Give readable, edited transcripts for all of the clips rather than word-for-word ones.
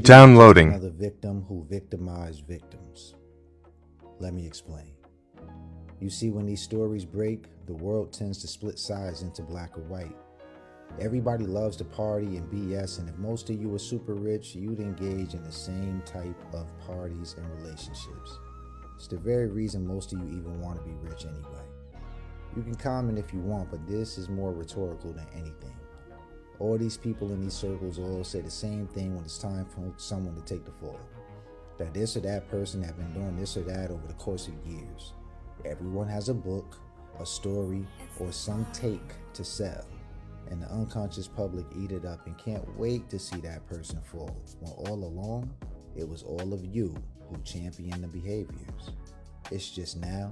Downloading. Another victim who victimized victims. Let me explain. You see, when these stories break, the world tends to split sides into black or white. Everybody loves to party and BS, and if most of you are super rich, you'd engage in the same type of parties and relationships. It's the very reason most of you even want to be rich anyway. You can comment if you want, but this is more rhetorical than anything. All these people in these circles all say the same thing when it's time for someone to take the fall. That this or that person have been doing this or that over the course of years. Everyone has a book, a story, or some take to sell. And the unconscious public eat it up and can't wait to see that person fall. When all along, it was all of you who championed the behaviors. It's just now,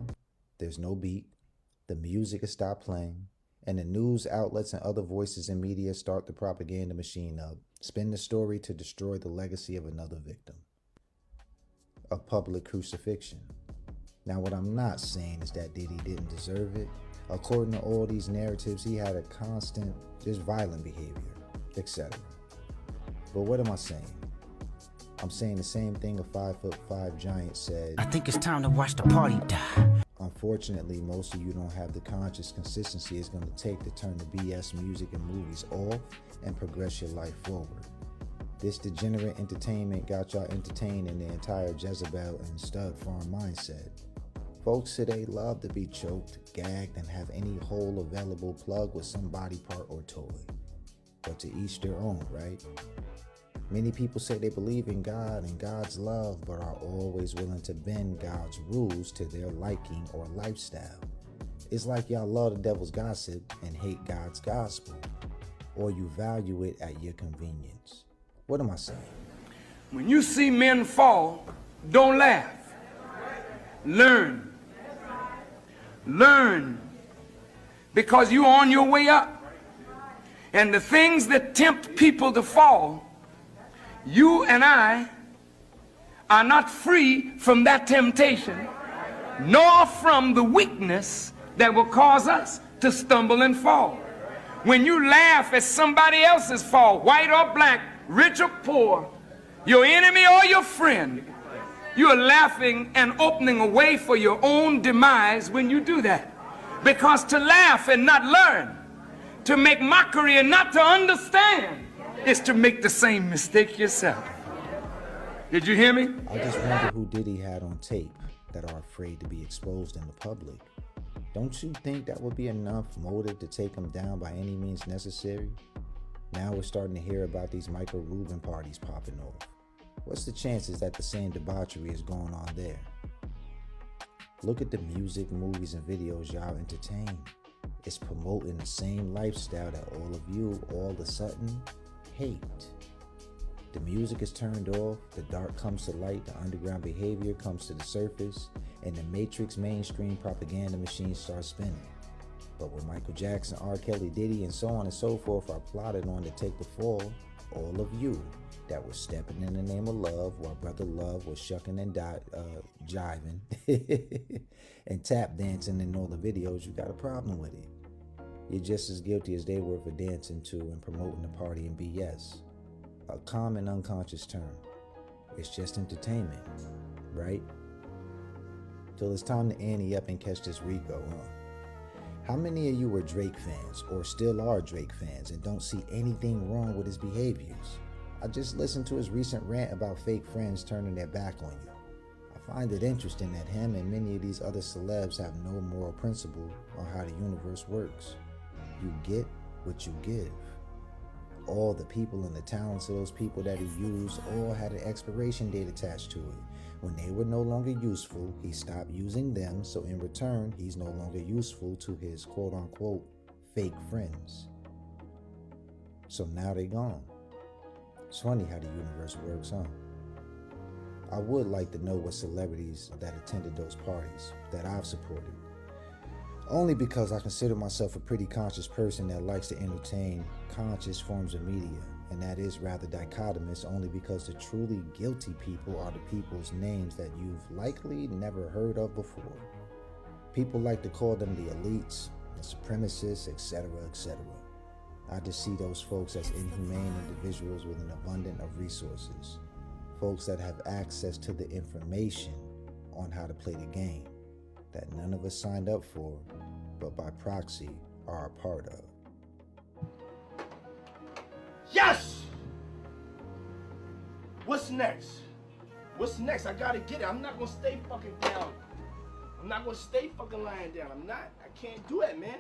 there's no beat, the music has stopped playing, and the news outlets and other voices in media start the propaganda machine up, spin the story to destroy the legacy of another victim. A public crucifixion. Now, what I'm not saying is that Diddy didn't deserve it. According to all these narratives, he had a constant, just violent behavior, etc. But what am I saying? I'm saying the same thing a 5'5" giant said. I think it's time to watch the party die. Unfortunately, most of you don't have the conscious consistency it's going to take to turn the BS music and movies off and progress your life forward. This degenerate entertainment got y'all entertained in the entire Jezebel and stud farm mindset. Folks today love to be choked, gagged, and have any hole available plugged with some body part or toy. But to each their own, right? Many people say they believe in God and God's love, but are always willing to bend God's rules to their liking or lifestyle. It's like y'all love the devil's gossip and hate God's gospel, or you value it at your convenience. What am I saying? When you see men fall, don't laugh. Learn. Learn. Because you're on your way up. And the things that tempt people to fall, you and I are not free from that temptation, nor from the weakness that will cause us to stumble and fall. When you laugh at somebody else's fall, white or black, rich or poor, your enemy or your friend, you are laughing and opening a way for your own demise when you do that. Because to laugh and not learn, to make mockery and not to understand, is to make the same mistake yourself. Did you hear me? I just wonder who Diddy had on tape that are afraid to be exposed in the public. Don't you think that would be enough motive to take him down by any means necessary? Now we're starting to hear about these Michael Rubin parties popping off. What's the chances that the same debauchery is going on there? Look at the music, movies, and videos y'all entertain. It's promoting the same lifestyle that all of you all of a sudden hate. The music is turned off, the dark comes to light, the underground behavior comes to the surface, and the Matrix mainstream propaganda machine starts spinning. But when Michael Jackson, R. Kelly, Diddy, and so on and so forth are plotted on to take the fall, all of you that were stepping in the name of love while Brother Love was shucking and jiving and tap dancing in all the videos, you got a problem with it. You're just as guilty as they were for dancing to and promoting the party and BS. A common unconscious term. It's just entertainment, right? Till it's time to ante up and catch this Rico, huh? How many of you were Drake fans or still are Drake fans and don't see anything wrong with his behaviors? I just listened to his recent rant about fake friends turning their back on you. I find it interesting that him and many of these other celebs have no moral principle on how the universe works. You get what you give. All the people and the talents of those people that he used all had an expiration date attached to it. When they were no longer useful, he stopped using them, so in return, he's no longer useful to his quote-unquote fake friends. So now they're gone. It's funny how the universe works, huh? I would like to know what celebrities that attended those parties that I've supported. Only because I consider myself a pretty conscious person that likes to entertain conscious forms of media, and that is rather dichotomous only because the truly guilty people are the people's names that you've likely never heard of before. People like to call them the elites, the supremacists, etc., etc. I just see those folks as inhumane individuals with an abundance of resources. folks that have access to the information on how to play the game that none of us signed up for, but by proxy are a part of. Yes! What's next? What's next? I gotta get it. I'm not gonna stay fucking down. I'm not gonna stay fucking lying down. I'm not. I can't do it, man.